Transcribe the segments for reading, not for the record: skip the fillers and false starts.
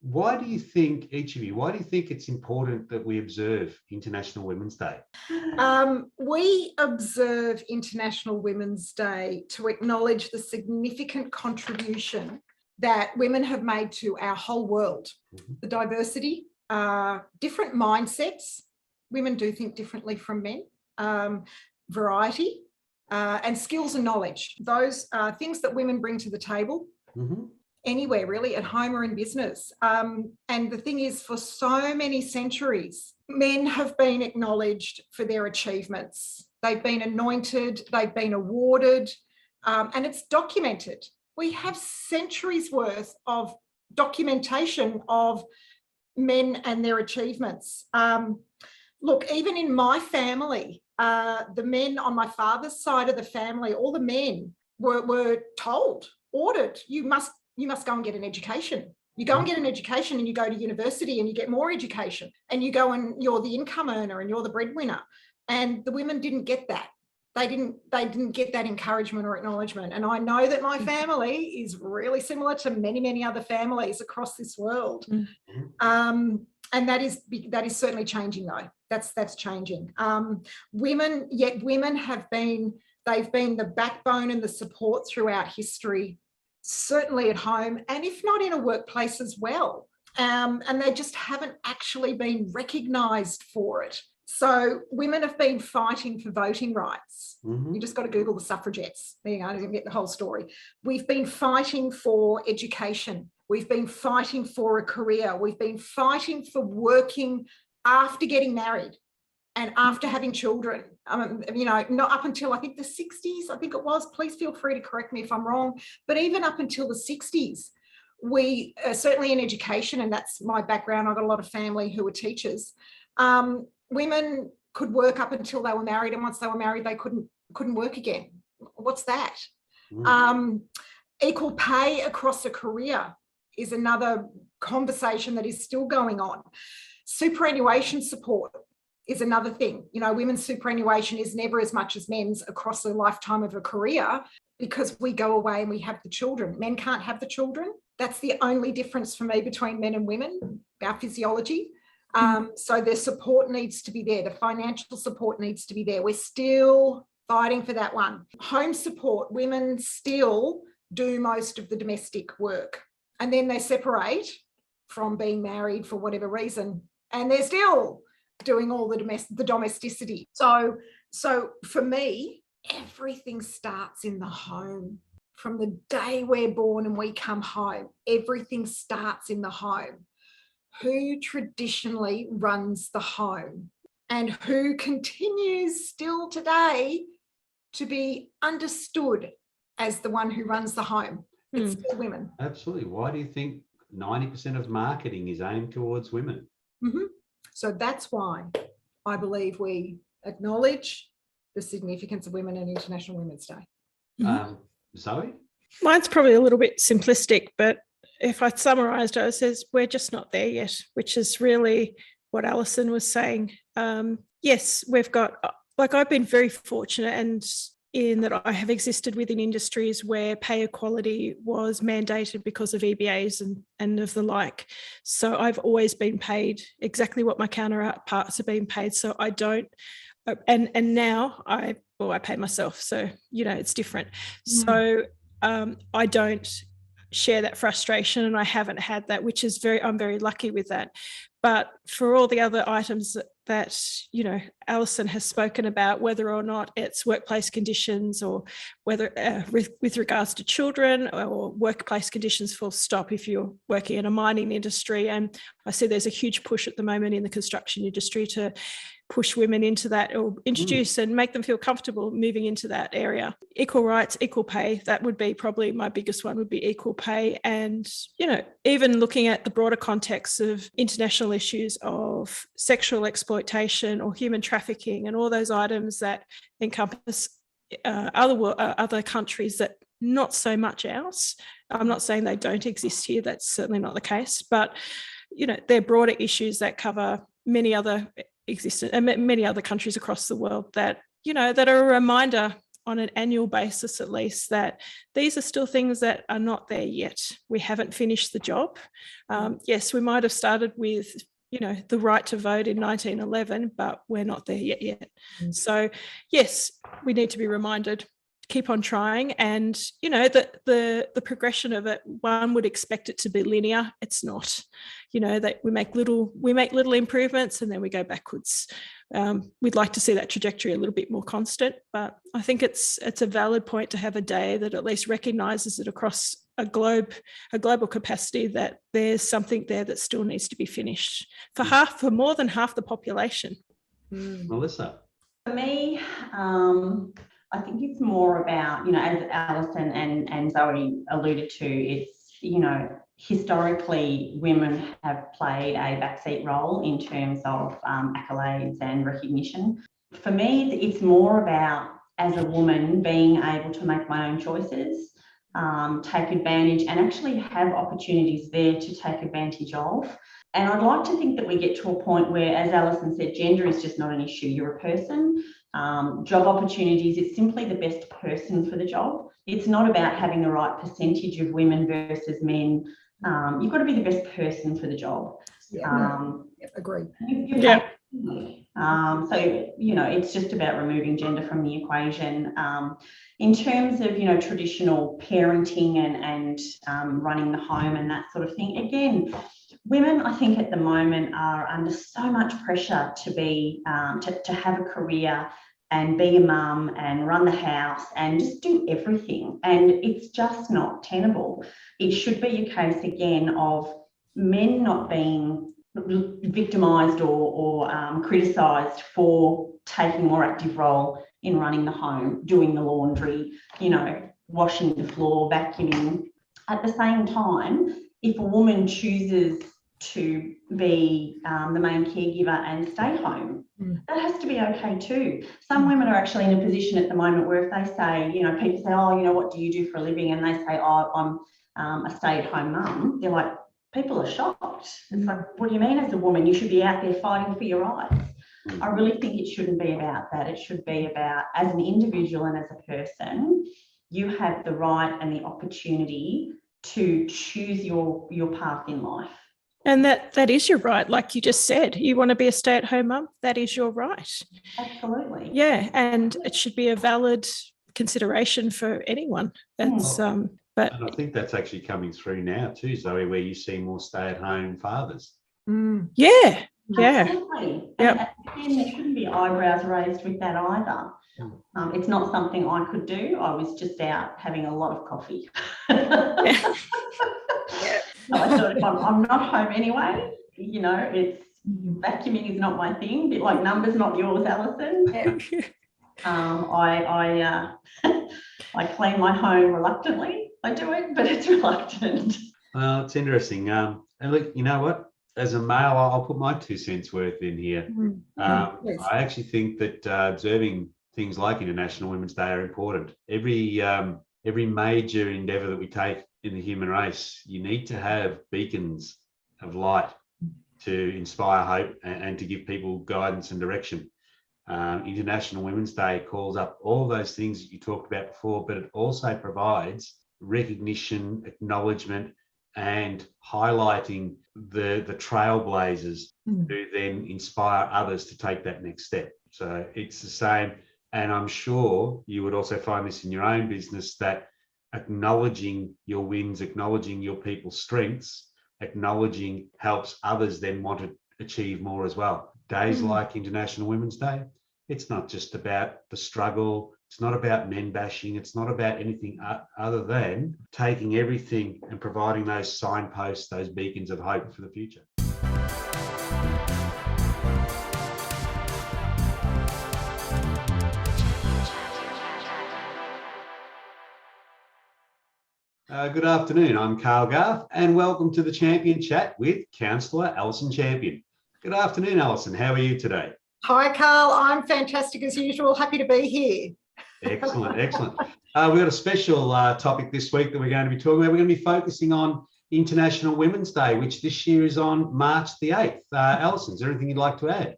Why do you think, each of you, why do you think it's important that we observe International Women's Day? We observe International Women's Day to acknowledge the significant contribution that women have made to our whole world. Mm-hmm. The diversity, different mindsets. Women do think differently from men. Variety and skills and knowledge. Those are things that women bring to the table. Mm-hmm. Anywhere really, at home or in business. And the thing is, for so many centuries, men have been acknowledged for their achievements. They've been anointed, they've been awarded, and it's documented. We have centuries worth of documentation of men and their achievements. Look, even in my family, the men on my father's side of the family, all the men were told, ordered, you must go and get an education. You go and get an education and you go to university and you get more education and you go and you're the income earner and you're the breadwinner. And the women didn't get that. They didn't get that encouragement or acknowledgement. And I know that my family is really similar to many, many other families across this world. Mm-hmm. And that is certainly changing though. That's changing. Women have been, they've been the backbone and the support throughout history, certainly at home, and if not in a workplace as well. And they just haven't actually been recognised for it. So women have been fighting for voting rights. Mm-hmm. You just got to Google the suffragettes. There you go, you get the whole story. We've been fighting for education. We've been fighting for a career. We've been fighting for working after getting married and after having children. Not up until I think the 60s, I think it was. Please feel free to correct me if I'm wrong. But even up until the 60s, we certainly in education, and that's my background. I've got a lot of family who are teachers. Women could work up until they were married, and once they were married, they couldn't work again. What's that? Equal pay across a career is another conversation that is still going on. Superannuation support is another thing. Women's superannuation is never as much as men's across the lifetime of a career because we go away and we have the children. Men can't have the children. That's the only difference for me between men and women, our physiology. So their support needs to be there. The financial support needs to be there. We're still fighting for that one. Home support, women still do most of the domestic work, and then they separate from being married for whatever reason, and they're still doing all the domesticity. So for me, everything starts in the home. From the day we're born and we come home, everything starts in the home. Who traditionally runs the home and who continues still today to be understood as the one who runs the home? It's still women. Absolutely. Why do you think 90% of marketing is aimed towards women? Mm-hmm. So that's why I believe we acknowledge the significance of women and International Women's Day. Zoe? Mine's probably a little bit simplistic, but if I summarised it, it says we're just not there yet, which is really what Alison was saying. Yes, we've got, I've been very fortunate and in that I have existed within industries where pay equality was mandated because of EBAs and of the like. So I've always been paid exactly what my counterparts are being paid. So I don't, and now I pay myself. So, it's different. So I don't share that frustration, and I haven't had that, which is I'm very lucky with that. But for all the other items that Alison has spoken about, whether or not it's workplace conditions or whether with regards to children or workplace conditions full stop if you're working in a mining industry, and I see there's a huge push at the moment in the construction industry to push women into that or introduce and make them feel comfortable moving into that area. Equal rights, equal pay, that would be probably my biggest one, would be equal pay. And, even looking at the broader context of international issues of sexual exploitation or human trafficking and all those items that encompass other countries that not so much ours. I'm not saying they don't exist here. That's certainly not the case. But, they're broader issues that cover many other countries across the world that, that are a reminder on an annual basis at least that these are still things that are not there yet. We haven't finished the job. Yes, we might have started with, you know, the right to vote in 1911, but we're not there yet. So yes, we need to be reminded, keep on trying. And, you know, the progression of it, one would expect it to be linear. It's not, you know, that we make little improvements and then we go backwards. We'd like to see that trajectory a little bit more constant, but I think it's a valid point to have a day that at least recognises it across a global capacity, that there's something there that still needs to be finished for more than half the population. Melissa? For me, I think it's more about, you know, as Alison and Zoe alluded to, it's, you know, historically women have played a backseat role in terms of accolades and recognition. For me, it's more about, as a woman, being able to make my own choices, take advantage and actually have opportunities there to take advantage of. And I'd like to think that we get to a point where, as Alison said, gender is just not an issue. You're a person. Job opportunities, it's simply the best person for the job. It's not about having the right percentage of women versus men. You've got to be the best person for the job. Agree. So, you know, it's just about removing gender from the equation. In terms of, you know, traditional parenting and running the home and that sort of thing, again, women, I think at the moment are under so much pressure to be, to have a career and be a mum and run the house and just do everything. And it's just not tenable. It should be a case again of men not being victimised or criticised for taking a more active role in running the home, doing the laundry, you know, washing the floor, vacuuming. At the same time, if a woman chooses to be the main caregiver and stay home, that has to be okay too. Some women are actually in a position at the moment where if they say, you know, people say, oh, you know, what do you do for a living? And they say, oh, I'm a stay-at-home mum. They're like, people are shocked. It's like, what do you mean as a woman? You should be out there fighting for your rights. I really think it shouldn't be about that. It should be about, as an individual and as a person, you have the right and the opportunity to choose your path in life. And that is your right. Like you just said, you want to be a stay-at-home mum, that is your right. Absolutely. Yeah, and it should be a valid consideration for anyone. That's but and I think that's actually coming through now too, Zoe, where you see more stay-at-home fathers. Yeah. Absolutely. And again, there shouldn't be eyebrows raised with that either. It's not something I could do. I was just out having a lot of coffee. So I thought, if I'm not home anyway, you know, it's vacuuming is not my thing. A bit like numbers, not yours, Alison. I clean my home reluctantly. I do it, but it's reluctant. Well, it's interesting. And look, you know what? As a male, I'll put my 2 cents worth in here. I actually think that observing things like International Women's Day are important. Every major endeavour that we take in the human race, you need to have beacons of light to inspire hope and to give people guidance and direction. International Women's Day calls up all those things that you talked about before, but it also provides recognition, acknowledgement, and highlighting the trailblazers who then inspire others to take that next step. So it's the same. And I'm sure you would also find this in your own business, that acknowledging your wins, acknowledging your people's strengths, acknowledging helps others then want to achieve more as well. Days like International Women's Day, it's not just about the struggle. It's not about men bashing. It's not about anything other than taking everything and providing those signposts, those beacons of hope for the future. Good afternoon. I'm Carl Garth, and welcome to the Champion Chat with Councillor Alison Champion. Good afternoon, Alison. How are you today? Hi, Carl. I'm fantastic as usual. Happy to be here. Excellent, excellent. We've got a special topic this week that we're going to be talking about. We're going to be focusing on International Women's Day, which this year is on March the 8th. Alison, is there anything you'd like to add?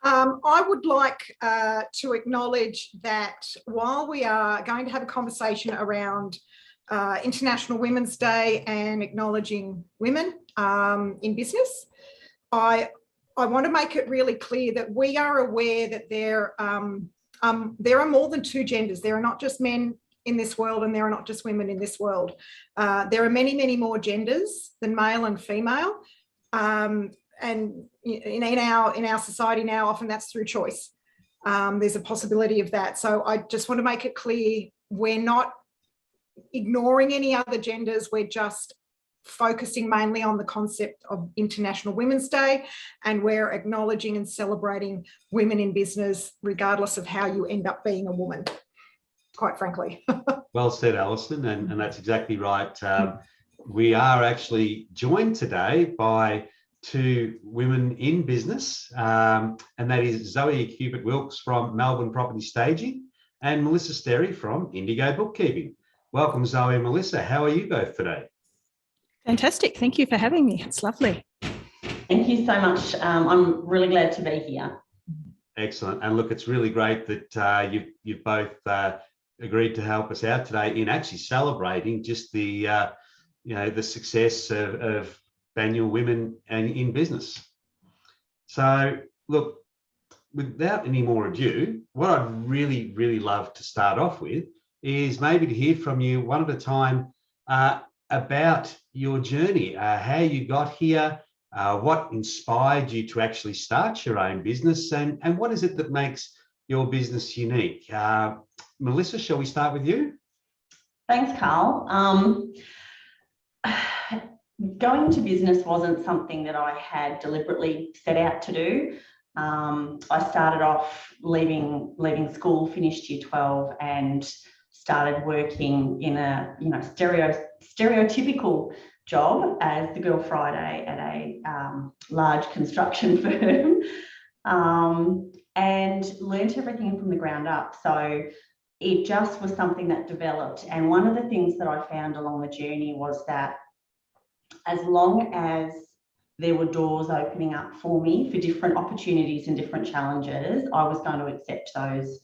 I would like to acknowledge that while we are going to have a conversation around International Women's Day and acknowledging women in business, I want to make it really clear that we are aware that there are more than two genders. There are not just men in this world, and there are not just women in this world. There are many, many more genders than male and female. And in our society now, often that's through choice. There's a possibility of that. So I just want to make it clear, we're not ignoring any other genders. We're just focusing mainly on the concept of International Women's Day, and we're acknowledging and celebrating women in business, regardless of how you end up being a woman, quite frankly. Well said, Alison, and that's exactly right. We are actually joined today by two women in business, and that is Zoe Hubert-Wilkes from Melbourne Property Staging and Melissa Sterry from Indigo Bookkeeping. Welcome, Zoe and Melissa. How are you both today? Fantastic. Thank you for having me. It's lovely. Thank you so much. I'm really glad to be here. Excellent. And look, it's really great that you've both agreed to help us out today in actually celebrating just the the success of Banyule women and in business. So look, without any more ado, what I'd really, really love to start off with is maybe to hear from you one at a time about your journey, how you got here, what inspired you to actually start your own business, and what is it that makes your business unique? Melissa, shall we start with you? Thanks, Carl. Going into business wasn't something that I had deliberately set out to do. I started off leaving school, finished year 12, and started working in a stereotypical job as the Girl Friday at a large construction firm, and learnt everything from the ground up. So it just was something that developed. And one of the things that I found along the journey was that as long as there were doors opening up for me for different opportunities and different challenges, I was going to accept those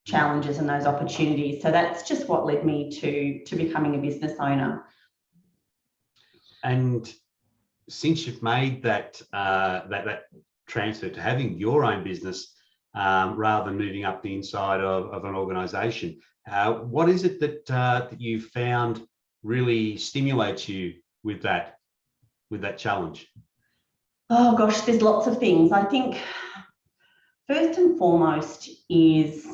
challenges and those opportunities. So that's just what led me to becoming a business owner. And since you've made that transfer to having your own business rather than moving up the inside of an organisation, what is it that you found really stimulates you with that challenge? Oh gosh, there's lots of things. I think first and foremost is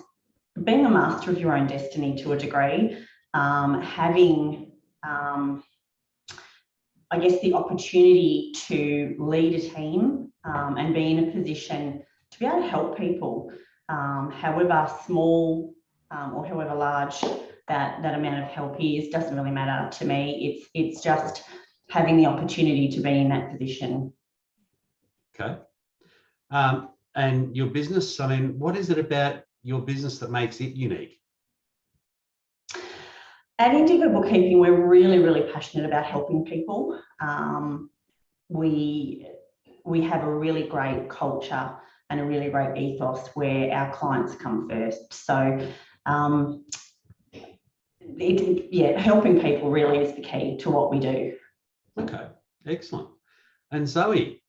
being a master of your own destiny to a degree, having I guess the opportunity to lead a team and be in a position to be able to help people, however small or however large that amount of help is, doesn't really matter to me. It's just having the opportunity to be in that position. Okay. And your business, I mean, what is it about your business that makes it unique? At Indigo Bookkeeping, we're really, really passionate about helping people. We have a really great culture and a really great ethos where our clients come first. So helping people really is the key to what we do. Okay, excellent. And Zoe,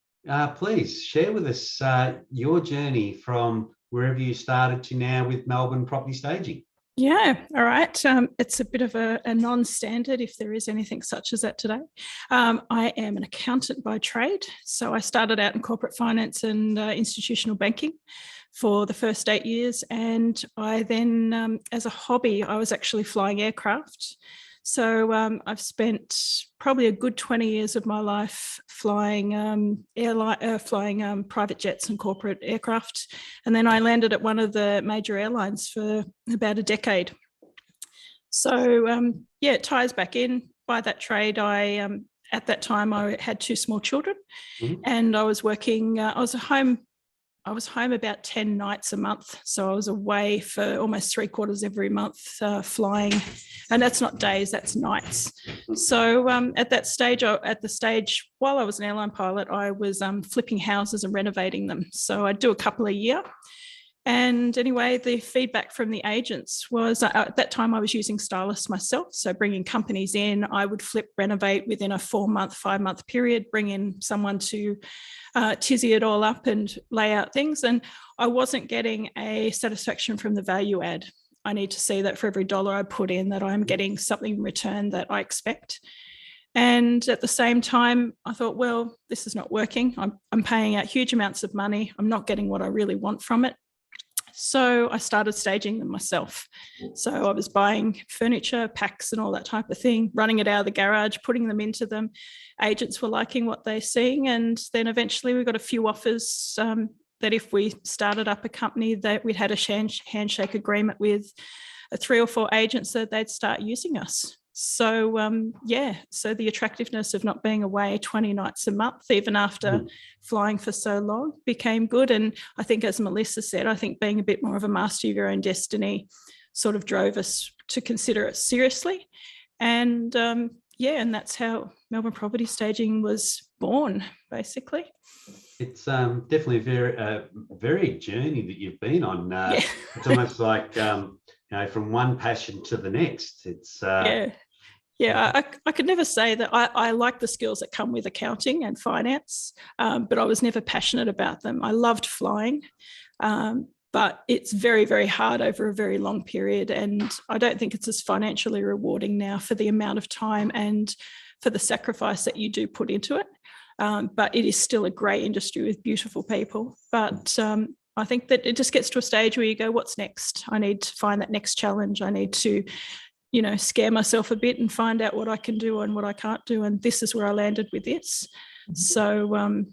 please share with us your journey from wherever you started to now with Melbourne Property Staging. Yeah, all right. It's a bit of a non-standard, if there is anything such as that today. I am an accountant by trade. So I started out in corporate finance and institutional banking for the first 8 years. And I then, as a hobby, I was actually flying aircraft. So I've spent probably a good 20 years of my life flying private jets and corporate aircraft. And then I landed at one of the major airlines for about a decade. So it ties back in. By that trade, at that time, I had 2 small children, and I was working, I was a home I was home about 10 nights a month. So I was away for almost 3/4 every month, flying. And that's not days, that's nights. So at the stage, while I was an airline pilot, I was flipping houses and renovating them. So I'd do a couple a year. And anyway, the feedback from the agents was at that time I was using stylists myself. So bringing companies in, I would flip, renovate within a 4-month, 5-month period, bring in someone to tizzy it all up and lay out things. And I wasn't getting a satisfaction from the value add. I need to see that for every dollar I put in, that I'm getting something in return that I expect. And at the same time, I thought, well, this is not working. I'm paying out huge amounts of money. I'm not getting what I really want from it. So I started staging them myself. So I was buying furniture, packs and all that type of thing, running it out of the garage, putting them into them. Agents were liking what they're seeing. And then eventually we got a few offers that if we started up a company, that we'd had a handshake agreement with 3 or 4 agents that they'd start using us. So so the attractiveness of not being away 20 nights a month, even after flying for so long, became good. And I think, as Melissa said, I think being a bit more of a master of your own destiny sort of drove us to consider it seriously. And and that's how Melbourne Property Staging was born, basically. It's definitely a very journey that you've been on. It's almost like from one passion to the next. It's I could never say that I like the skills that come with accounting and finance, but I was never passionate about them. I loved flying, but it's very, very hard over a very long period. And I don't think it's as financially rewarding now for the amount of time and for the sacrifice that you do put into it. But it is still a great industry with beautiful people. But I think that it just gets to a stage where you go, what's next? I need to find that next challenge. I need to scare myself a bit and find out what I can do and what I can't do. And this is where I landed with this. So,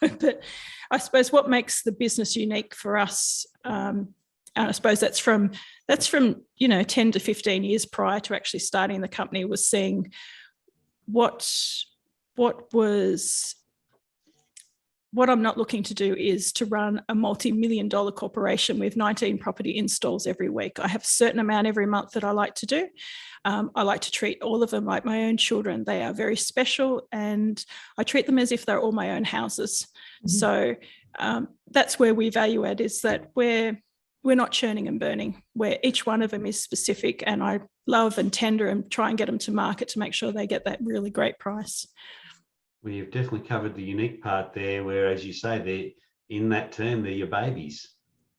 but I suppose what makes the business unique for us, and I suppose that's from 10 to 15 years prior to actually starting the company, was seeing what I'm not looking to do is to run a multi-million-dollar corporation with 19 property installs every week. I have a certain amount every month that I like to do. I like to treat all of them like my own children. They are very special, and I treat them as if they're all my own houses. So that's where we value add, is that we're not churning and burning, where each one of them is specific, and I love and tender and try and get them to market to make sure they get that really great price. Well, you've definitely covered the unique part there, where, as you say, they're in that term, they're your babies.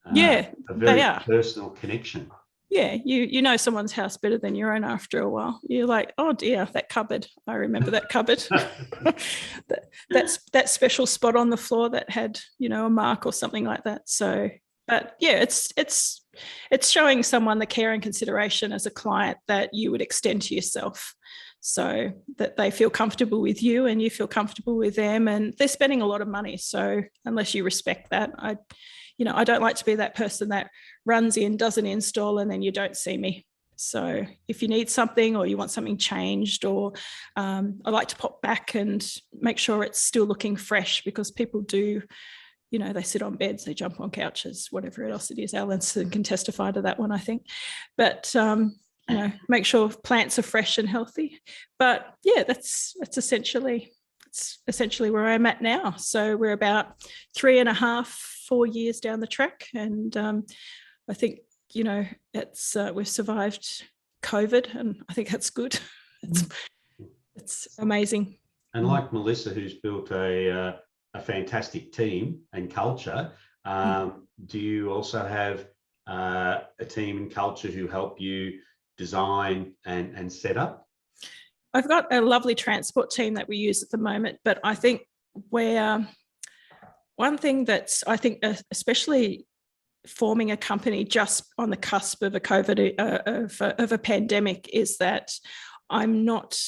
A very personal connection. Yeah, you know someone's house better than your own after a while. You're like, oh dear, that cupboard. I remember that cupboard. that special spot on the floor that had, a mark or something like that. So, but yeah, it's showing someone the care and consideration as a client that you would extend to yourself, so that they feel comfortable with you and you feel comfortable with them. And they're spending a lot of money. So unless you respect that, I don't like to be that person that runs in, does an install, and then you don't see me. So if you need something or you want something changed, or I like to pop back and make sure it's still looking fresh, because people do, they sit on beds, they jump on couches, whatever else it is. Alison can testify to that one, I think. But make sure plants are fresh and healthy. But yeah, that's essentially where I'm at now. So we're about 3.5, 4 years down the track, and I think we've survived COVID, and I think that's good. It's amazing. And like Melissa, who's built a fantastic team and culture, do you also have a team and culture who help you design and set up? I've got a lovely transport team that we use at the moment, but I think one thing that's, I think, especially forming a company just on the cusp of a COVID of a pandemic, is that I'm not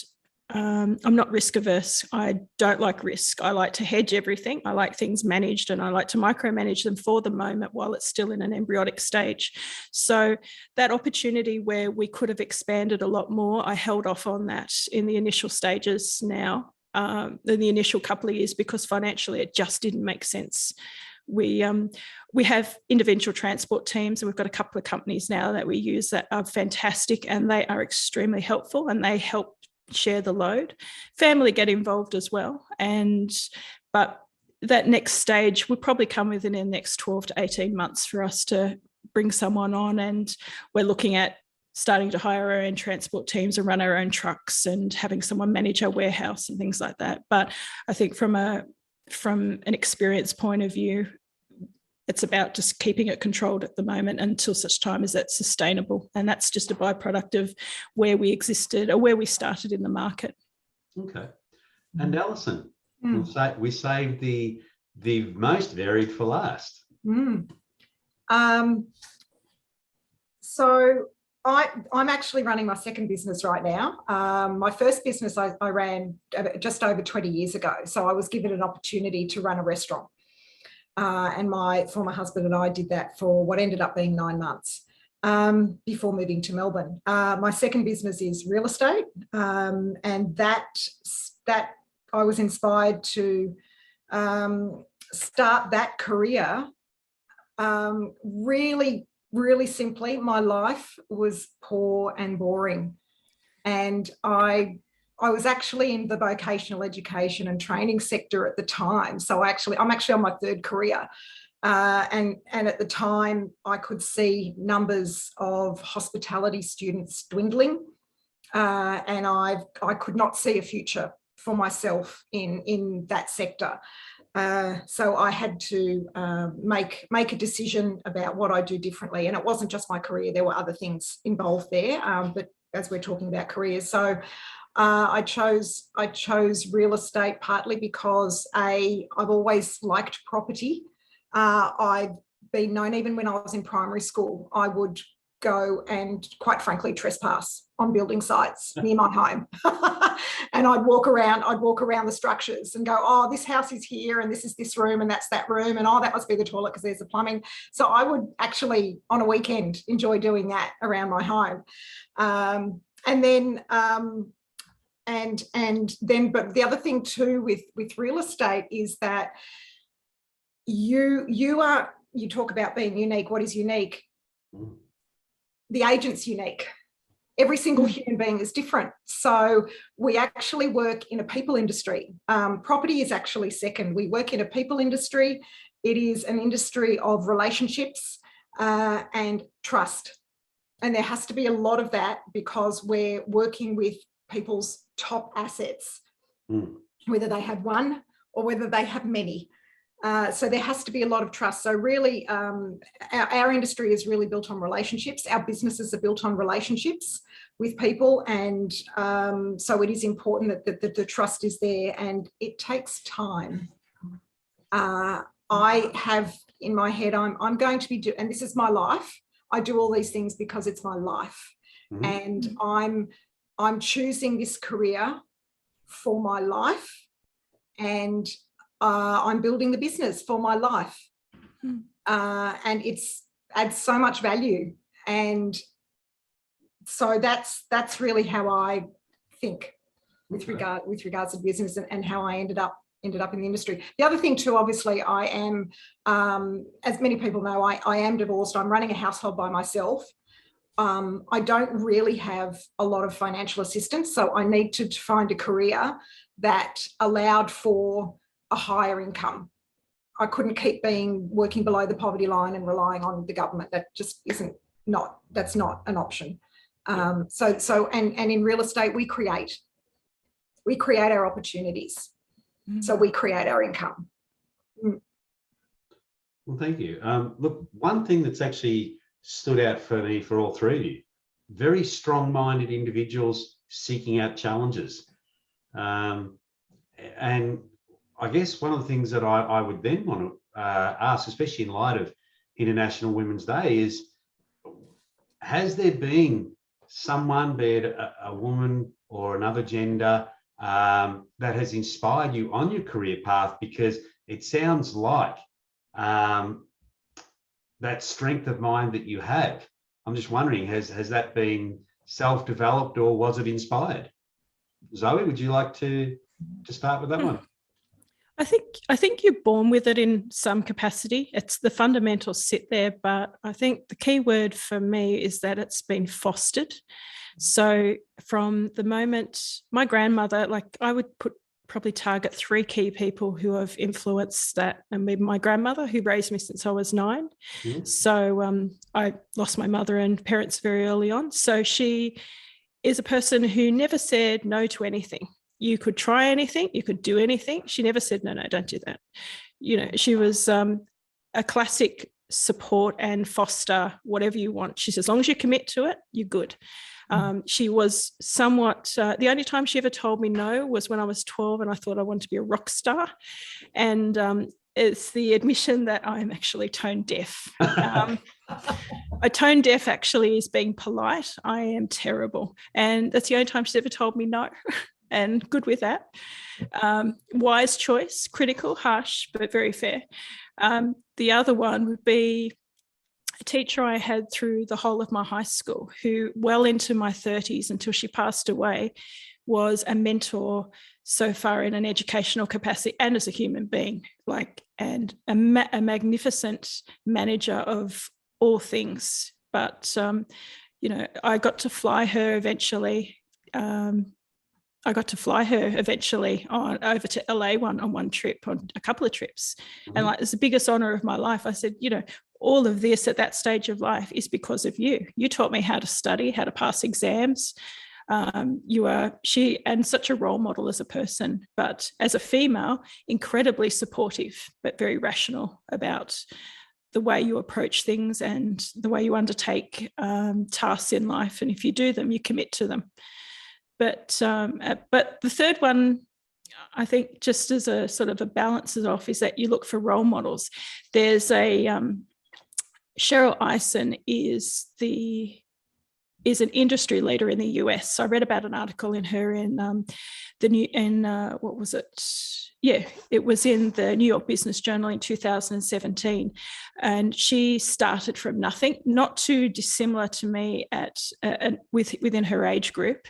risk averse. I don't like risk. I like to hedge everything. I like things managed, and I like to micromanage them for the moment while it's still in an embryonic stage. So that opportunity where we could have expanded a lot more, I held off on that in the initial stages now, in the initial couple of years, because financially it just didn't make sense. We have individual transport teams, and we've got a couple of companies now that we use that are fantastic, and they are extremely helpful, and they help share the load. Family get involved as well, but that next stage will probably come within the next 12 to 18 months for us to bring someone on, and we're looking at starting to hire our own transport teams and run our own trucks and having someone manage our warehouse and things like that. But I think from an experience point of view, it's about just keeping it controlled at the moment until such time as that's sustainable. And that's just a byproduct of where we existed or where we started in the market. Okay. And Alison, we saved the most varied for last. So I'm actually running my second business right now. My first business I ran just over 20 years ago. So I was given an opportunity to run a restaurant. And my former husband and I did that for what ended up being 9 months before moving to Melbourne. My second business is real estate. And that I was inspired to start that career really simply. My life was poor and boring, and I was actually in the vocational education and training sector at the time. So I'm actually on my third career, and at the time I could see numbers of hospitality students dwindling, and I could not see a future for myself in that sector. So I had to make a decision about what I do differently. And it wasn't just my career, there were other things involved there, but as we're talking about careers. So I chose real estate partly because I've always liked property. I've been known, even when I was in primary school, I would go and, quite frankly, trespass on building sites near my home. And I'd walk around the structures and go, oh, this house is here, and this is this room, and that's that room, and oh, that must be the toilet because there's the plumbing. So I would actually, on a weekend, enjoy doing that around my home. But the other thing too with real estate is that you talk about being unique. What is unique? The agent's unique. Every single human being is different. So we actually work in a people industry. Property is actually second. We work in a people industry. It is an industry of relationships and trust. And there has to be a lot of that because we're working with people's top assets, whether they have one or whether they have many. So there has to be a lot of trust. So really, our industry is really built on relationships. Our businesses are built on relationships with people. And so it is important that the trust is there, and it takes time. I have in my head, I'm going to be and this is my life. I do all these things because it's my life. And I'm choosing this career for my life, and I'm building the business for my life, and it's adds so much value. And so that's really how I think with regards to business and how I ended up in the industry. The other thing too, obviously, I am, as many people know, I am divorced. I'm running a household by myself. I don't really have a lot of financial assistance, so I need to find a career that allowed for a higher income. I couldn't keep working below the poverty line and relying on the government. That just that's not an option. So in real estate, we create our opportunities. So we create our income. Well, thank you. Look, one thing that's actually stood out for me, for all three of you, very strong-minded individuals seeking out challenges. And I guess one of the things that I would then want to ask, especially in light of International Women's Day, is has there been someone, be it a woman or another gender, that has inspired you on your career path? Because it sounds like that strength of mind that you have, I'm just wondering, has that been self-developed or was it inspired? Zoe, would you like to start with that one? I think you're born with it in some capacity. It's the fundamentals sit there, but I think the key word for me is that it's been fostered. So from the moment my grandmother, like I would probably target 3 key people who have influenced that, and my grandmother, who raised me since I was 9. Mm. So I lost my mother and parents very early on. So she is a person who never said no to anything. You could try anything, you could do anything. She never said, no, don't do that. You know, she was a classic support and foster whatever you want. She says, as long as you commit to it, you're good. She was somewhat, the only time she ever told me no was when I was 12 and I thought I wanted to be a rock star. And it's the admission that I'm actually tone deaf. A tone deaf actually is being polite. I am terrible. And that's the only time she's ever told me no. And good with that. Wise choice, critical, harsh, but very fair. The other one would be a teacher I had through the whole of my high school, who well into my 30s until she passed away, was a mentor so far in an educational capacity and as a human being, and a magnificent manager of all things. But, I got to fly her eventually. I got to fly her eventually over to LA on one trip, on a couple of trips. Mm-hmm. And it's the biggest honor of my life. I said, all of this at that stage of life is because of you. You taught me how to study, how to pass exams. She and such a role model as a person, but as a female, incredibly supportive, but very rational about the way you approach things and the way you undertake tasks in life. And if you do them, you commit to them. But the third one, I think, just as a sort of a balances off, is that you look for role models. There's Cheryl Alison is an industry leader in the US. So I read about an article in her in what was it? Yeah, it was in the New York Business Journal in 2017. And she started from nothing, not too dissimilar to me within her age group.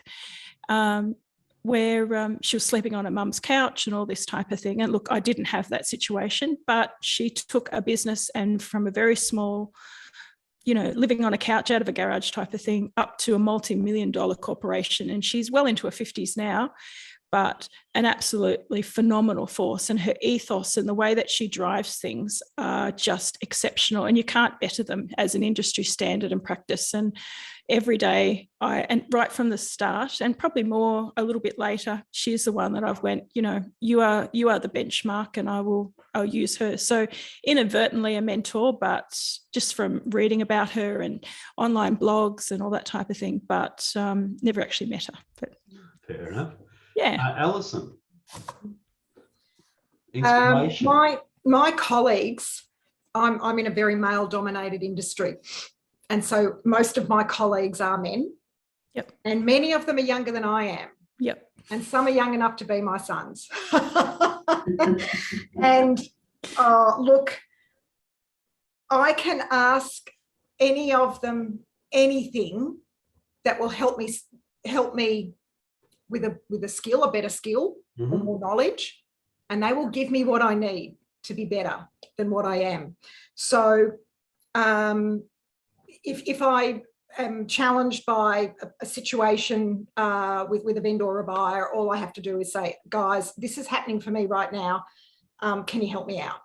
Where she was sleeping on her mum's couch and all this type of thing. And look, I didn't have that situation, but she took a business and from a very small, living on a couch out of a garage type of thing up to a multi-million-dollar corporation. And she's well into her 50s now, but an absolutely phenomenal force. And her ethos and the way that she drives things are just exceptional. And you can't better them as an industry standard and practice. And every day, and right from the start, and probably more a little bit later, she's the one that I've went, you are the benchmark, and I'll use her. So inadvertently a mentor, but just from reading about her and online blogs and all that type of thing, but never actually met her. But, fair enough. Yeah. Alison, inspiration. My colleagues, I'm in a very male-dominated industry. And so most of my colleagues are men. Yep. And many of them are younger than I am. Yep. And some are young enough to be my sons. And look, I can ask any of them anything that will help me with a skill, a better skill, mm-hmm. or more knowledge, and they will give me what I need to be better than what I am. So if I am challenged by a situation with a vendor or a buyer, all I have to do is say, guys, this is happening for me right now. Can you help me out?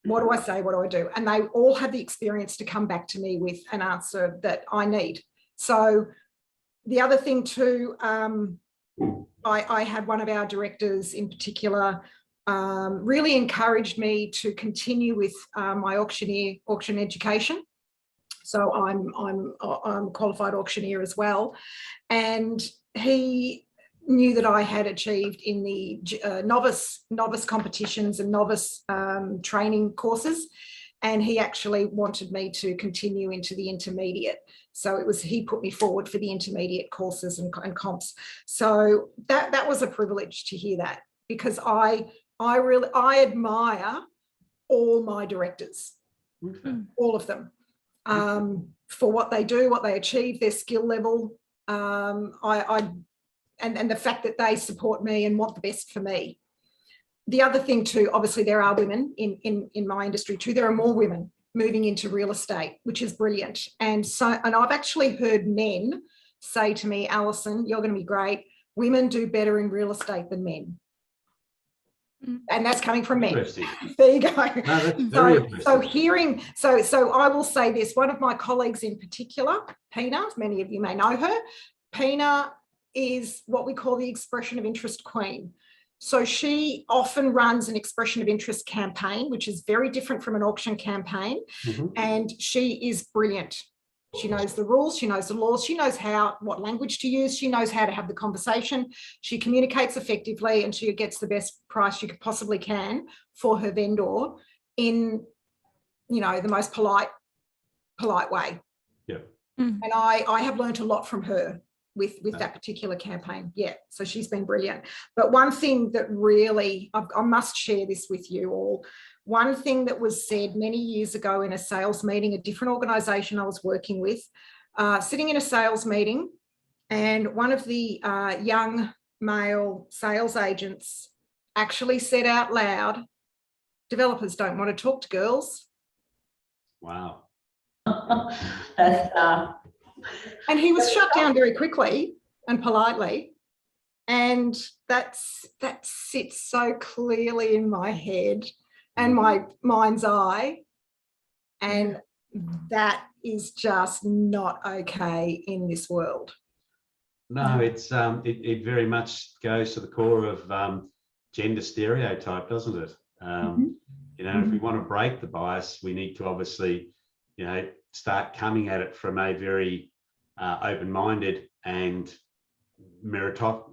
What do I say? What do I do? And they all have the experience to come back to me with an answer that I need. So the other thing too, I had one of our directors in particular really encouraged me to continue with my auction education. So I'm a qualified auctioneer as well, and he knew that I had achieved in the novice competitions and novice training courses, and he actually wanted me to continue into the intermediate. So he put me forward for the intermediate courses and comps. So that was a privilege to hear that, because I admire all my directors, okay. All of them, for what they do, what they achieve, their skill level, and the fact that they support me and want the best for me. the other thing too, obviously there are women in my industry too. There are more women moving into real estate, which is brilliant. And I've actually heard men say to me, Alison, you're going to be great. Women do better in real estate than men. And that's coming from men. There you go. No, that's very interesting. So I will say this, one of my colleagues in particular, Pina, many of you may know her. Pina is what we call the expression of interest queen. So she often runs an expression of interest campaign, which is very different from an auction campaign. And she is brilliant. She knows the rules, she knows the laws, she knows what language to use, she knows how to have the conversation, she communicates effectively, and she gets the best price she possibly can for her vendor in, the most polite way. Yeah. And I have learned a lot from her with that particular campaign. Yeah, so she's been brilliant. But one thing that really, I must share this with you all. One thing that was said many years ago in a sales meeting, a different organisation I was working with, sitting in a sales meeting, and one of the young male sales agents actually said out loud, developers don't want to talk to girls. Wow. That's and he was shut down very quickly and politely. And that sits so clearly in my head and my mind's eye. And that is just not okay in this world. No, it's it very much goes to the core of gender stereotype, doesn't it? If we want to break the bias, we need to obviously, start coming at it from a very open-minded and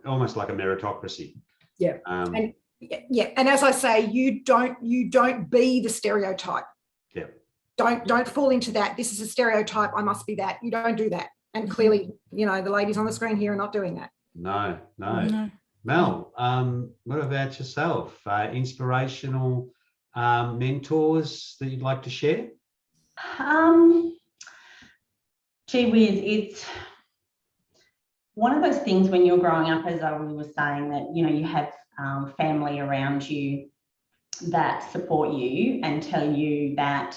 almost like a meritocracy. Yeah. And as I say, you don't be the stereotype. Yeah. Don't fall into that. This is a stereotype. I must be that. You don't do that. And clearly, the ladies on the screen here are not doing that. No. Mel, what about yourself? Inspirational mentors that you'd like to share? Gee whiz, it's one of those things when you're growing up, as I was saying, that you have family around you that support you and tell you that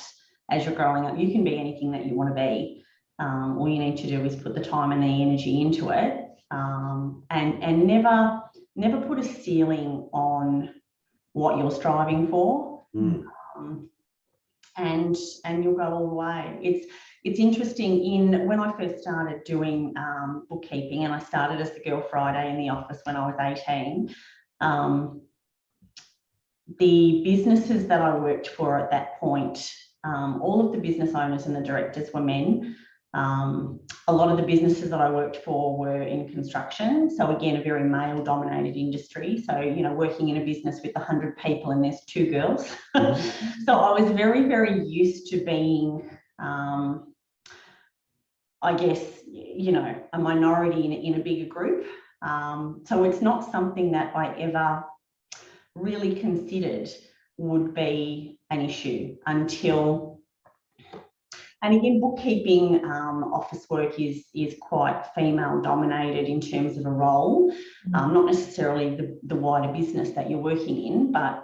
as you're growing up, you can be anything that you want to be. All you need to do is put the time and the energy into it, and never put a ceiling on what you're striving for. And you'll go all the way. It's interesting, when I first started doing bookkeeping, and I started as the Girl Friday in the office when I was 18, the businesses that I worked for at that point, all of the business owners and the directors were men. A lot of the businesses that I worked for were in construction. So again, a very male dominated industry. So, working in a business with 100 people and there's 2 girls. So I was very, very used to being, I guess, a minority in a bigger group. So it's not something that I ever really considered would be an issue until, and again, bookkeeping office work is quite female dominated in terms of a role, not necessarily the wider business that you're working in, but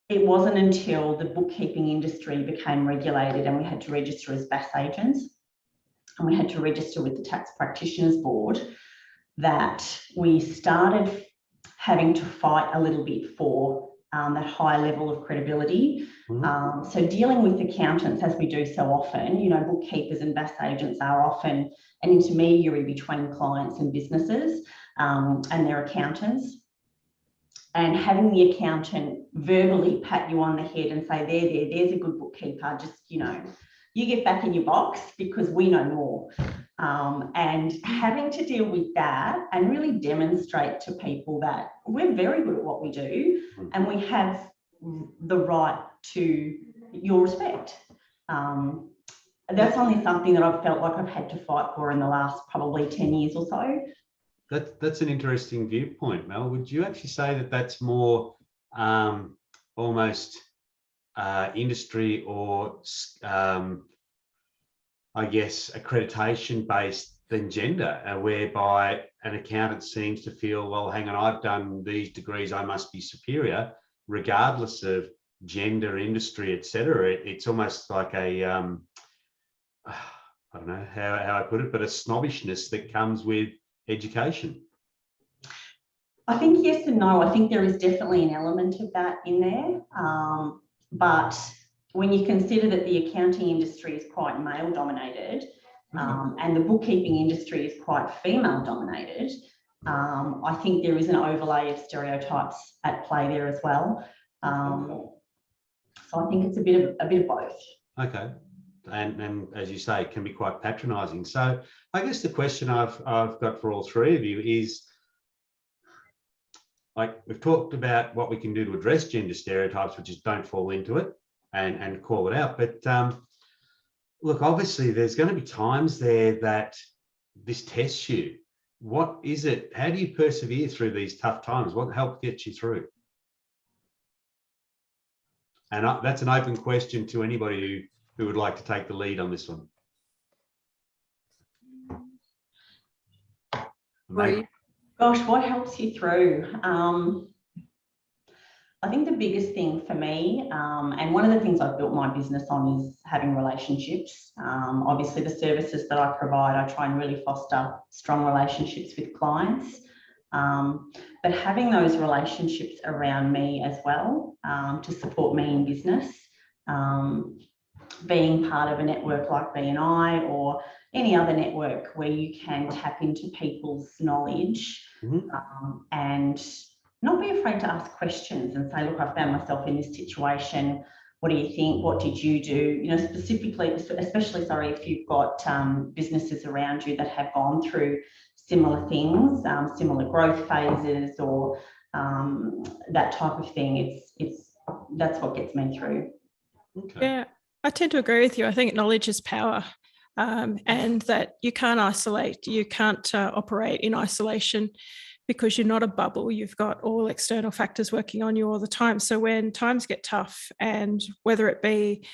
it wasn't until the bookkeeping industry became regulated and we had to register as BAS agents and we had to register with the Tax Practitioners Board that we started having to fight a little bit for that high level of credibility. So dealing with accountants, as we do so often, bookkeepers and BAS agents are often an intermediary between clients and businesses and their accountants. And having the accountant verbally pat you on the head and say, there's a good bookkeeper, just, you get back in your box because we know more. And having to deal with that and really demonstrate to people that we're very good at what we do and we have the right to your respect. That's only something that I've felt like I've had to fight for in the last probably 10 years or so. That's an interesting viewpoint, Mel. Would you actually say that that's more almost industry or I guess accreditation based than gender, whereby an accountant seems to feel, well, hang on, I've done these degrees, I must be superior, regardless of gender, industry, etc. It's almost like a, I don't know how I put it, but a snobbishness that comes with education. I think yes and no. I think there is definitely an element of that in there. But when you consider that the accounting industry is quite male dominated, and the bookkeeping industry is quite female dominated, I think there is an overlay of stereotypes at play there as well. So I think it's a bit of both. Okay. And as you say, it can be quite patronising. So I guess the question I've got for all three of you is, like, we've talked about what we can do to address gender stereotypes, which is don't fall into it and call it out. But look, obviously there's going to be times there that this tests you. What is it? How do you persevere through these tough times? What helped get you through? And that's an open question to anybody who would like to take the lead on this one. Gosh, what helps you through? I think the biggest thing for me, and one of the things I've built my business on, is having relationships. Obviously, the services that I provide, I try and really foster strong relationships with clients. But having those relationships around me as well, to support me in business, being part of a network like BNI or any other network where you can tap into people's knowledge, and not be afraid to ask questions and say, look, I found myself in this situation. What do you think? What did you do? You know, specifically, especially, if you've got businesses around you that have gone through similar things, similar growth phases, or that type of thing. That's what gets me through. Okay. Yeah, I tend to agree with you. I think knowledge is power, and that you can't isolate. You can't operate in isolation, because you're not a bubble. You've got all external factors working on you all the time. So when times get tough, and whether it be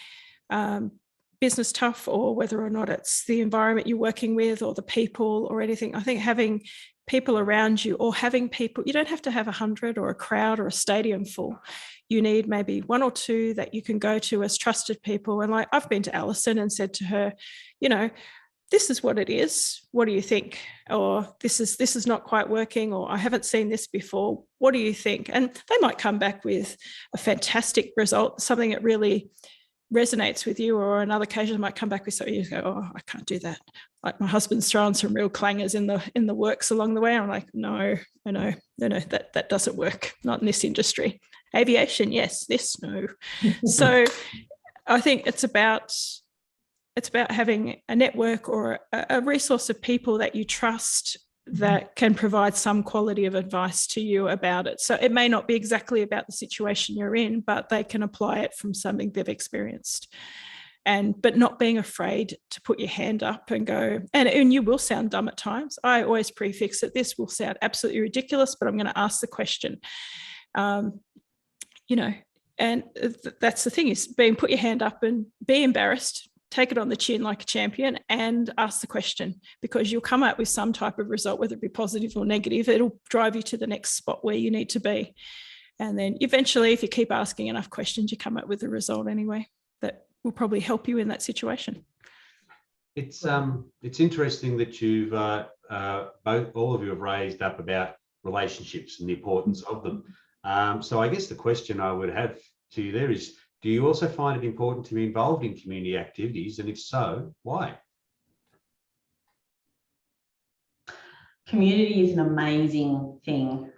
business tough, or whether or not it's the environment you're working with or the people or anything, I think having people around you, or having people, you don't have to have 100 or a crowd or a stadium full. You need maybe one or two that you can go to as trusted people. And like, I've been to Alison and said to her, you know, this is what it is. What do you think? Or this is not quite working, or I haven't seen this before. What do you think? And they might come back with a fantastic result, something that really resonates with you, or on other occasions might come back with something you go, oh, I can't do that. Like, my husband's thrown some real clangers in the works along the way. I'm like, no, that doesn't work. Not in this industry. Aviation, yes. This, no. So I think it's about having a network or a resource of people that you trust that can provide some quality of advice to you about it. So it may not be exactly about the situation you're in, but they can apply it from something they've experienced. But not being afraid to put your hand up and go, and you will sound dumb at times. I always prefix that this will sound absolutely ridiculous, but I'm going to ask the question. And that's the thing, is put your hand up and be embarrassed. Take it on the chin like a champion and ask the question, because you'll come up with some type of result, whether it be positive or negative. It'll drive you to the next spot where you need to be. And then eventually, if you keep asking enough questions, you come up with a result anyway that will probably help you in that situation. It's interesting that you've all of you have raised up about relationships and the importance of them. So I guess the question I would have to you there is, do you also find it important to be involved in community activities? And if so, why? Community is an amazing thing,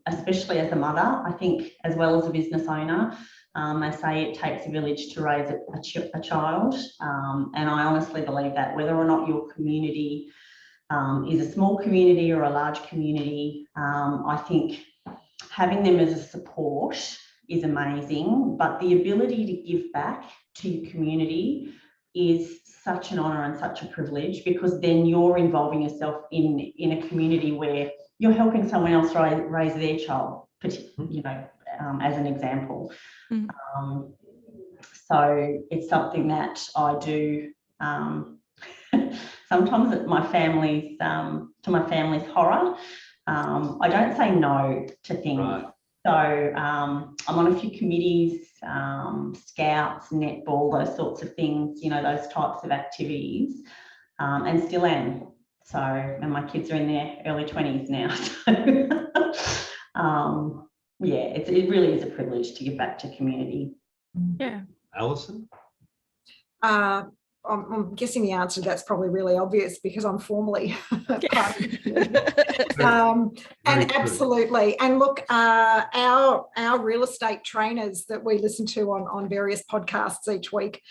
especially as a mother. I think, as well as a business owner, they say it takes a village to raise a child. And I honestly believe that, whether or not your community is a small community or a large community, I think having them as a support is amazing, but the ability to give back to your community is such an honour and such a privilege, because then you're involving yourself in a community where you're helping someone else raise their child, as an example. So it's something that I do sometimes to my family's horror. I don't say no to things. Right. So I'm on a few committees, scouts, netball, those sorts of things, you know, those types of activities, and still am. So, and my kids are in their early 20s now. So, yeah, it really is a privilege to give back to community. Yeah. Alison? I'm guessing the answer to that's probably really obvious because I'm formerly part of and absolutely. And look, our real estate trainers that we listen to on various podcasts each week,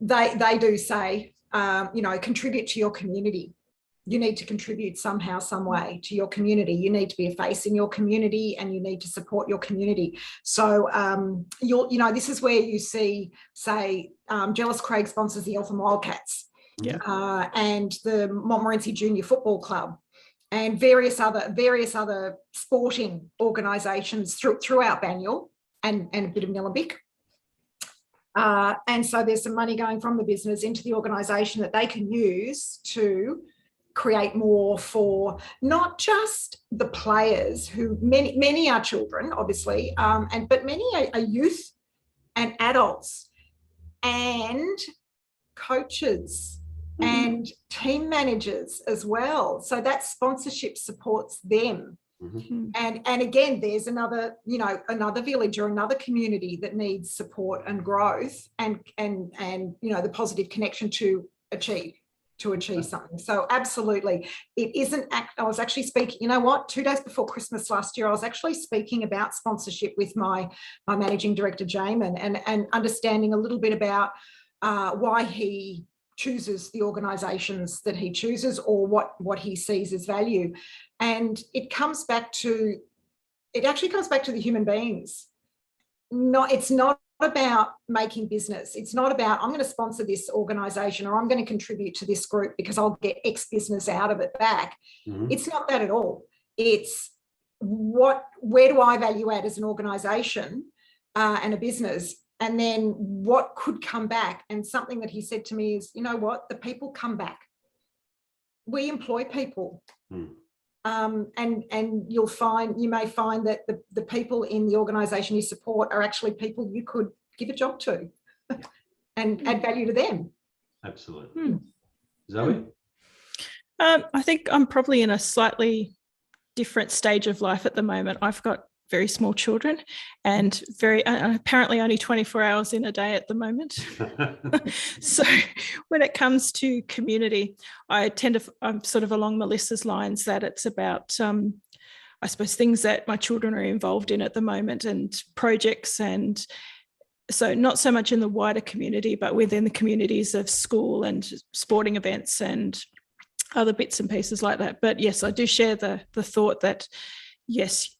they do say, you know, contribute to your community. You need to contribute somehow, some way to your community. You need to be a face in your community, and you need to support your community. So, you know, this is where you see, say, Jealous Craig sponsors the Eltham Wildcats, Yeah, and the Montmorency Junior Football Club, and various other sporting organisations throughout Banyule and a bit of Nillumbik. And so there's some money going from the business into the organisation that they can use to create more for not just the players, who many are children, obviously, but many are youth and adults and coaches and team managers as well. So that sponsorship supports them. Mm-hmm. And again, there's another village or another community that needs support and growth and you know, the positive connection to achieve something. So absolutely, it isn't. I was actually speaking, you know what, 2 days before Christmas last year, I was actually speaking about sponsorship with my managing director, Jamin, and understanding a little bit about why he chooses the organisations that he chooses, or what he sees as value. And it actually comes back to the human beings. It's not about making business. It's not about, I'm going to sponsor this organisation or I'm going to contribute to this group because I'll get X business out of it back. Mm-hmm. It's not that at all. It's where do I value add as an organisation and a business, and then what could come back. And something that he said to me is, you know what, the people come back. We employ people. And you may find that the people in the organisation you support are actually people you could give a job to and add value to them. Absolutely. Zoe? I think I'm probably in a slightly different stage of life at the moment. I've got very small children and apparently only 24 hours in a day at the moment. So when it comes to community, I'm sort of along Melissa's lines, that it's about, I suppose, things that my children are involved in at the moment and projects, and so not so much in the wider community, but within the communities of school and sporting events and other bits and pieces like that. But yes, I do share the thought that, yes,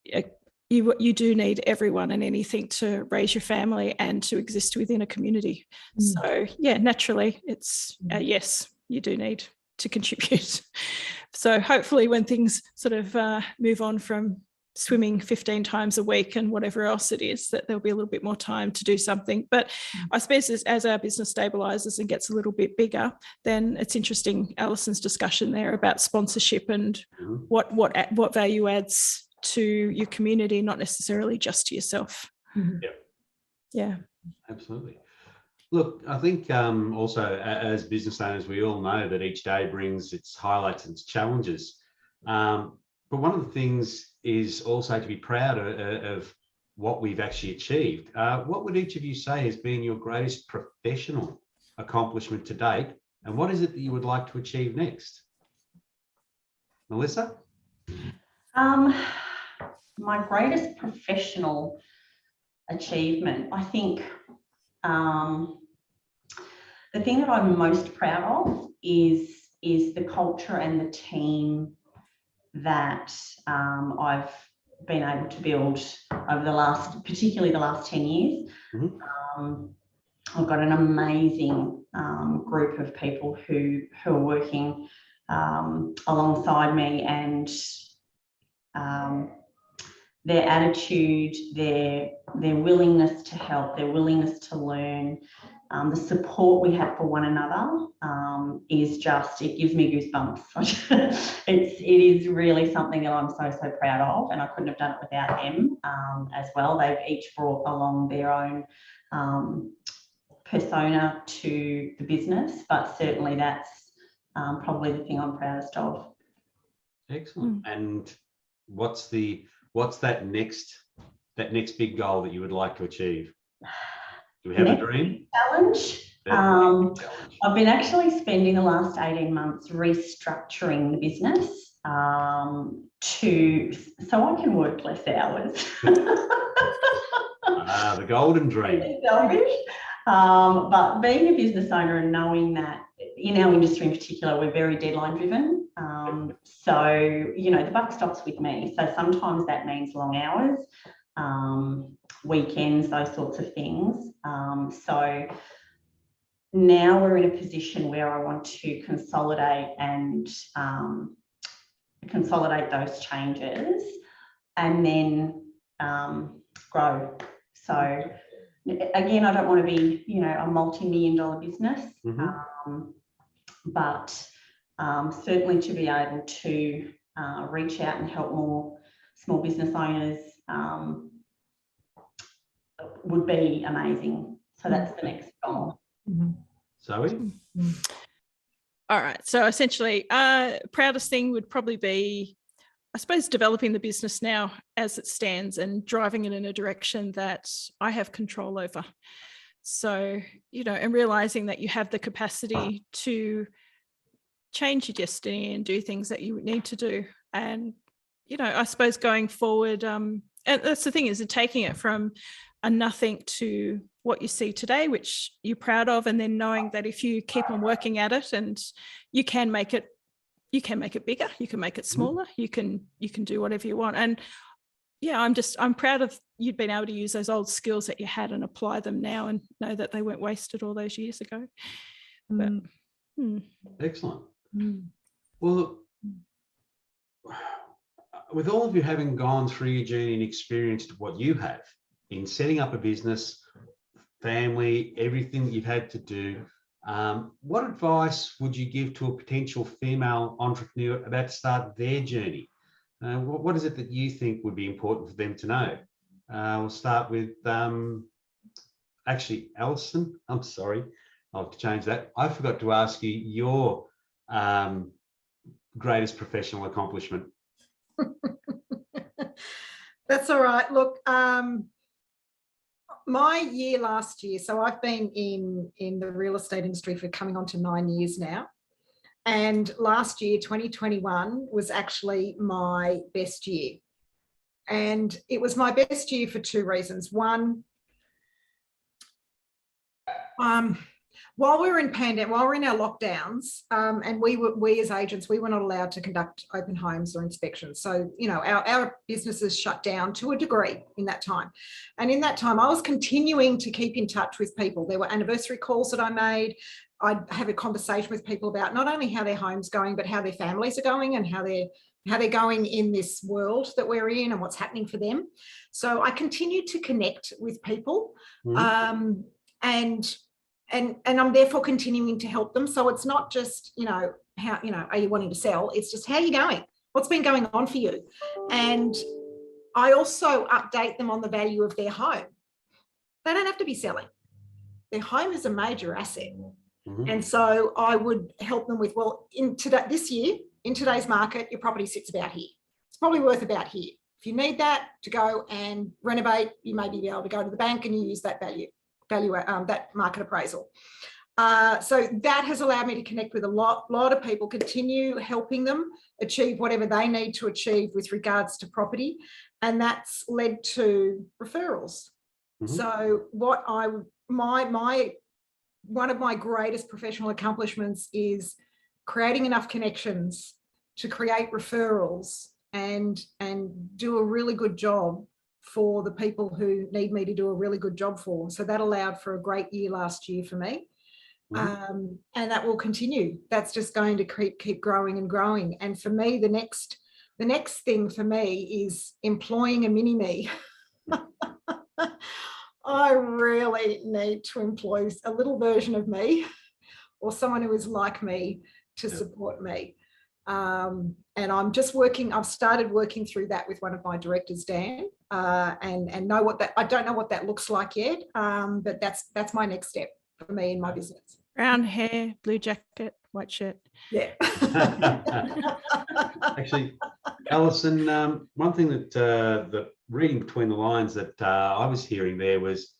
you do need everyone and anything to raise your family and to exist within a community. So yeah, naturally it's yes, you do need to contribute. So hopefully when things sort of move on from swimming 15 times a week and whatever else it is, that there'll be a little bit more time to do something. But I suppose as our business stabilizes and gets a little bit bigger, then it's interesting, Alison's discussion there about sponsorship and what value adds to your community, not necessarily just to yourself. Yeah, absolutely. Look, I think also as business owners, we all know that each day brings its highlights and its challenges. But one of the things is also to be proud of what we've actually achieved. What would each of you say has been your greatest professional accomplishment to date? And what is it that you would like to achieve next? Melissa? My greatest professional achievement, I think the thing that I'm most proud of is the culture and the team that I've been able to build over particularly the last 10 years. I've got an amazing group of people who are working alongside me, and their attitude, their willingness to help, their willingness to learn, the support we have for one another is just, it gives me goosebumps. it is really something that I'm so proud of, and I couldn't have done it without them as well. They've each brought along their own persona to the business, but certainly that's probably the thing I'm proudest of. Excellent. And what's that next big goal that you would like to achieve? Do we have a dream? Challenge. I've been actually spending the last 18 months restructuring the business so I can work less hours. The golden dream. Selfish. But being a business owner and knowing that in our industry in particular, we're very deadline driven. So, you know, the buck stops with me. So sometimes that means long hours, weekends, those sorts of things. So now we're in a position where I want to consolidate and consolidate those changes and then grow. So again, I don't want to be, you know, a multi-million-dollar business, but certainly to be able to reach out and help more small business owners would be amazing. So that's the next goal. Zoe? All right. So essentially, proudest thing would probably be, I suppose, developing the business now as it stands and driving it in a direction that I have control over. So, you know, and realizing that you have the capacity to change your destiny and do things that you need to do. And, you know, I suppose going forward, and that's the thing, is taking it from a nothing to what you see today, which you're proud of, and then knowing that if you keep on working at it, and you can make it bigger, you can make it smaller, you can do whatever you want. And yeah, I'm proud of you'd been able to use those old skills that you had and apply them now and know that they weren't wasted all those years ago. But, Excellent. Well, look, with all of you having gone through your journey and experienced what you have in setting up a business, family, everything that you've had to do, what advice would you give to a potential female entrepreneur about to start their journey? What is it that you think would be important for them to know? We'll start with, actually, Alison, I'm sorry, I'll have to change that. I forgot to ask you your greatest professional accomplishment. That's all right. Look, my year last year, so I've been in the real estate industry for coming on to 9 years now. And last year, 2021, was actually my best year. And it was my best year for two reasons. One, while we were in pandemic, while we were in our lockdowns, and we as agents, we were not allowed to conduct open homes or inspections. So, you know, our businesses shut down to a degree in that time. And in that time, I was continuing to keep in touch with people. There were anniversary calls that I made. I'd have a conversation with people about not only how their home's going, but how their families are going and how they're going in this world that we're in and what's happening for them. So I continued to connect with people, and I'm therefore continuing to help them. So it's not just, you know, how, you know, are you wanting to sell? It's just, how are you going? What's been going on for you? And I also update them on the value of their home. They don't have to be selling. Their home is a major asset. And so I would help them with, well, this year, in today's market, your property sits about here. It's probably worth about here. If you need that to go and renovate, you may be able to go to the bank and you use that that market appraisal. So that has allowed me to connect with a lot of people, continue helping them achieve whatever they need to achieve with regards to property. And that's led to referrals. So one of my greatest professional accomplishments is creating enough connections to create referrals and do a really good job for the people who need me to do a really good job for. So that allowed for a great year last year for me. And that will continue. That's just going to keep growing and growing. And for me, the next thing for me is employing a mini me. I really need to employ a little version of me or someone who is like me to support me. And I'm just I've started working through that with one of my directors, Dan, and know what I don't know what that looks like yet, but that's my next step for me in my business. Brown hair, blue jacket, white shirt. Yeah. Actually, Alison, one thing that reading between the lines that I was hearing there was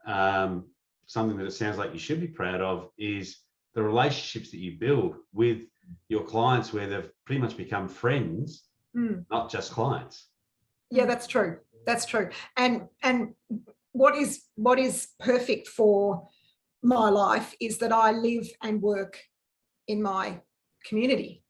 something that it sounds like you should be proud of is the relationships that you build with your clients, where they've pretty much become friends, not just clients. Yeah, that's true. That's true. And what is perfect for my life is that I live and work in my community,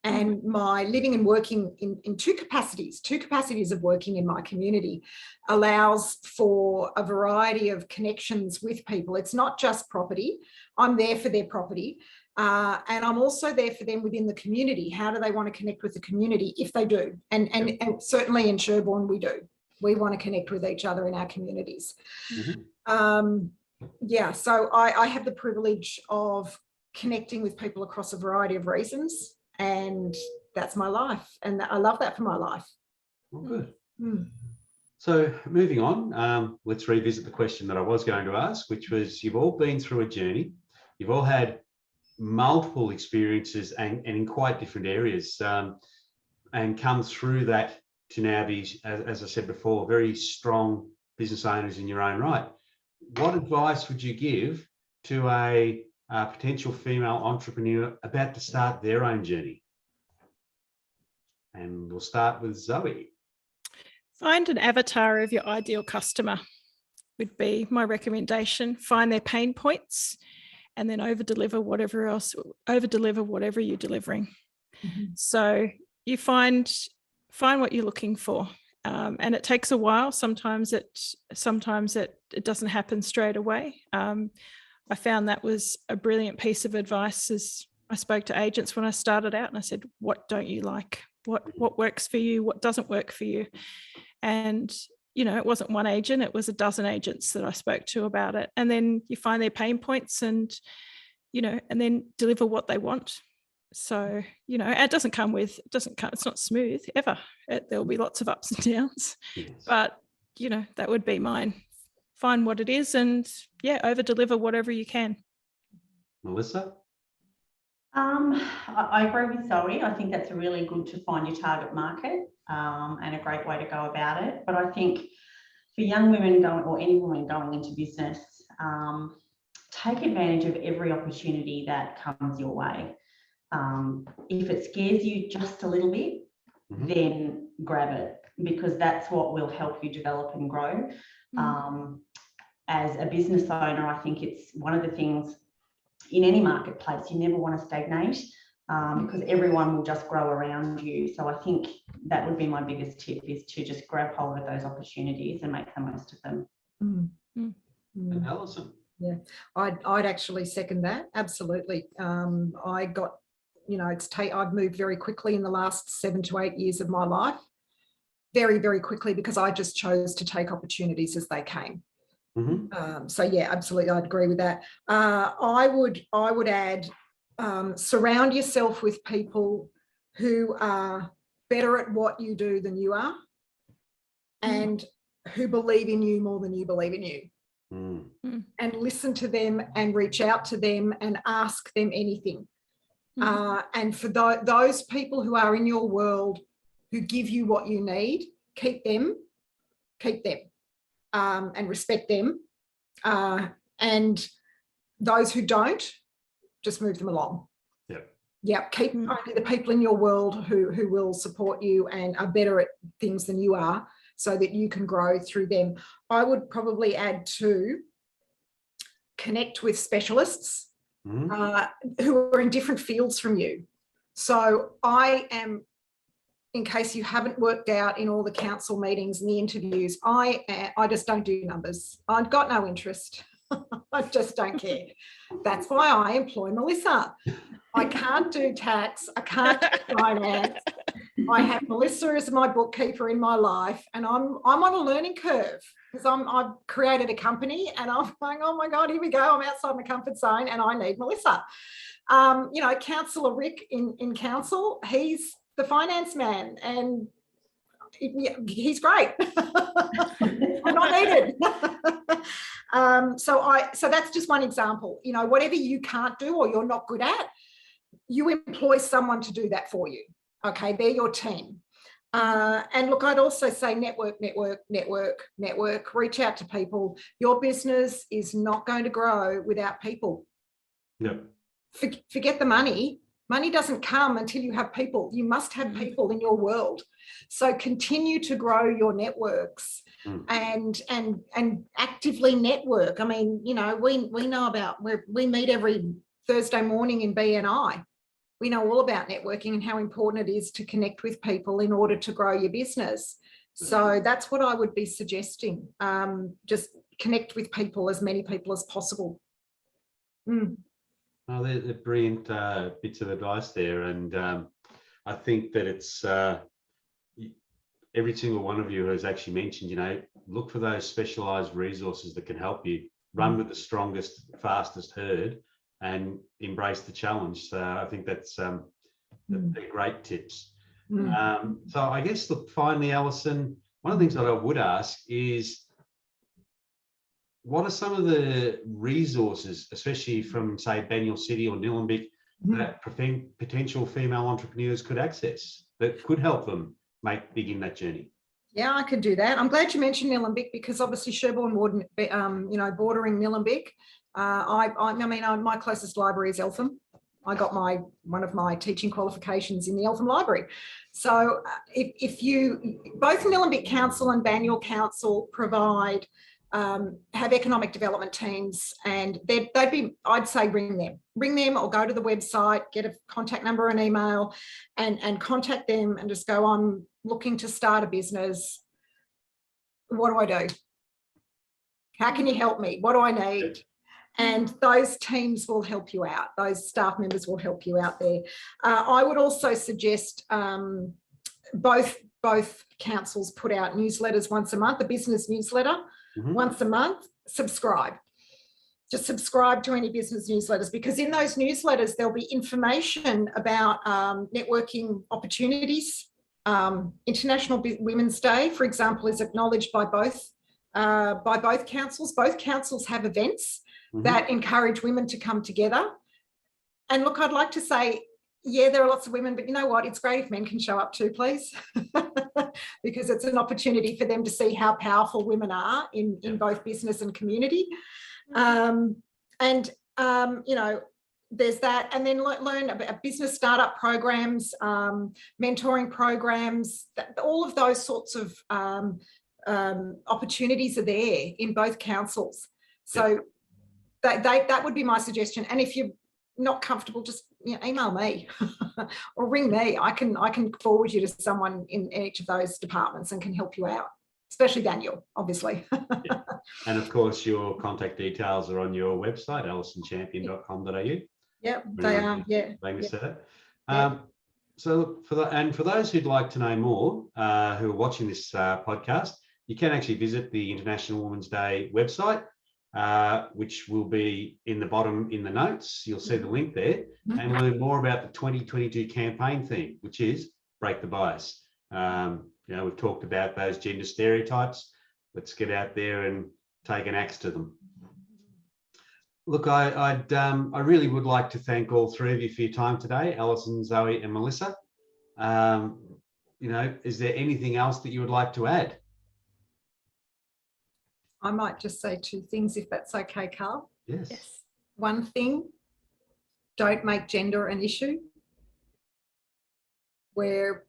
and my living and working in two capacities of working in my community allows for a variety of connections with people. It's not just property. I'm there for their property. And I'm also there for them within the community. How do they want to connect with the community if they do? And certainly in Sherborne, we do. We want to connect with each other in our communities. So I have the privilege of connecting with people across a variety of reasons, and that's my life. And I love that for my life. Well, good. So moving on, let's revisit the question that I was going to ask, which was, you've all been through a journey. You've all had multiple experiences and in quite different areas, and come through that to now be, as I said before, very strong business owners in your own right. What advice would you give to a potential female entrepreneur about to start their own journey? And we'll start with Zoe. Find an avatar of your ideal customer would be my recommendation. Find their pain points and then over-deliver whatever you're delivering. So you find what you're looking for. And it takes a while. Sometimes it doesn't happen straight away. I found that was a brilliant piece of advice as I spoke to agents when I started out, and I said, what don't you like? What works for you? What doesn't work for you? And, it wasn't one agent, it was a dozen agents that I spoke to about it. And then you find their pain points and then deliver what they want. So, it's not smooth ever. There'll be lots of ups and downs, but, that would be mine. Find what it is and over deliver whatever you can. Melissa? I agree with Zoe. I think that's really good to find your target market and a great way to go about it. But I think for young women or any woman going into business, take advantage of every opportunity that comes your way. If it scares you just a little bit, then grab it, because that's what will help you develop and grow. As a business owner, I think it's one of the things in any marketplace, you never want to stagnate because everyone will just grow around you. So I think that would be my biggest tip, is to just grab hold of those opportunities and make the most of them. And Alison? Yeah, I'd actually second that. Absolutely. I got, I've moved very quickly in the last 7 to 8 years of my life. Very, very quickly, because I just chose to take opportunities as they came. So yeah, absolutely, I'd agree with that. I would add, surround yourself with people who are better at what you do than you are, and who believe in you more than you believe in you. And listen to them and reach out to them and ask them anything. And for those people who are in your world who give you what you need, keep them. And respect them, and those who don't, just move them along. Keep only the people in your world who will support you and are better at things than you are, so that you can grow through them. I would probably add to connect with specialists who are in different fields from you. So I am, in case you haven't worked out in all the council meetings and the interviews, I just don't do numbers. I've got no interest. I just don't care. That's why I employ Melissa. I can't do tax. I can't do finance. I have Melissa as my bookkeeper in my life, and I'm on a learning curve because I've created a company and I'm going, oh my God, here we go. I'm outside my comfort zone and I need Melissa. Councillor Rick in council, he's the finance man and he's great. I'm not needed. So that's just one example. Whatever you can't do or you're not good at, you employ someone to do that for you. Okay, they're your team. And look, I'd also say network. Reach out to people. Your business is not going to grow without people. No. Forget the money. Money doesn't come until you have people. You must have people in your world. So continue to grow your networks and actively network. I mean, we know about we meet every Thursday morning in BNI. We know all about networking and how important it is to connect with people in order to grow your business. So that's what I would be suggesting. Just connect with people, as many people as possible. Oh, they're brilliant bits of advice there. And I think that it's every single one of you has actually mentioned, look for those specialised resources that can help you run with the strongest, fastest herd and embrace the challenge. So I think that's they're great tips. So I guess, look, finally, Alison, one of the things that I would ask is, what are some of the resources, especially from, say, Banyule City or Nillumbik, that potential female entrepreneurs could access that could help them begin that journey? Yeah, I could do that. I'm glad you mentioned Nillumbik because obviously Sherborne, bordering Nillumbik. My closest library is Eltham. I got one of my teaching qualifications in the Eltham Library. So if you, both Nillumbik Council and Banyule Council provide have economic development teams, and they'd be, I'd say ring them or go to the website, get a contact number and email and contact them and just go, I'm looking to start a business. What do I do? How can you help me? What do I need? And those teams will help you out. Those staff members will help you out there. I would also suggest both councils put out newsletters once a month, a business newsletter once a month. Subscribe. Just subscribe to any business newsletters, because in those newsletters there'll be information about networking opportunities. International Women's Day, for example, is acknowledged by both councils. Both councils have events that encourage women to come together. And look, I'd like to say, yeah, there are lots of women, but you know what? It's great if men can show up too, please, because it's an opportunity for them to see how powerful women are in both business and community. There's that. And then learn about business startup programs, mentoring programs, all of those sorts of opportunities are there in both councils. So that would be my suggestion. And if you're not comfortable, just email me or ring me. I can forward you to someone in each of those departments and can help you out, especially Banyule, obviously. And of course, your contact details are on your website, alisonchampion.com.au. Yep, they are. Yeah. So for those who'd like to know more, who are watching this podcast, you can actually visit the International Women's Day website, which will be in the bottom in the notes. You'll see the link there, and learn more about the 2022 campaign theme, which is Break the Bias. We've talked about those gender stereotypes. Let's get out there and take an axe to them. Look, I really would like to thank all three of you for your time today, Alison, Zoe, and Melissa. Is there anything else that you would like to add? I might just say two things, if that's okay, Carl. Yes. One thing, don't make gender an issue. We're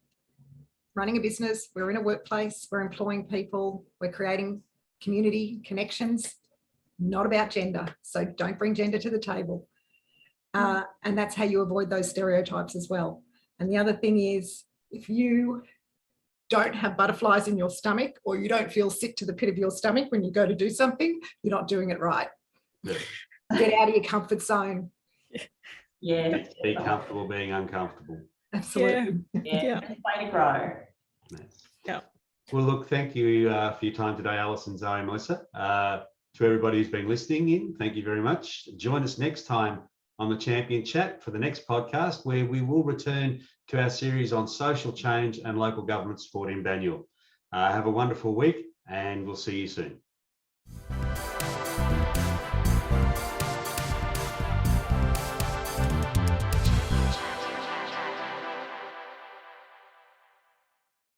running a business, we're in a workplace, we're employing people, we're creating community connections, not about gender. So don't bring gender to the table. And that's how you avoid those stereotypes as well. And the other thing is, if you don't have butterflies in your stomach, or you don't feel sick to the pit of your stomach when you go to do something, you're not doing it right. Yeah. Get out of your comfort zone. Yeah. Be comfortable being uncomfortable. Absolutely. Yeah. Best way to grow. Nice. Yeah. Well, look, thank you for your time today, Alison, Zoe, and Melissa. To everybody who's been listening in, thank you very much. Join us next time on the Champion Chat for the next podcast, where we will return to our series on social change and local government support in Banyule. Have a wonderful week, and we'll see you soon.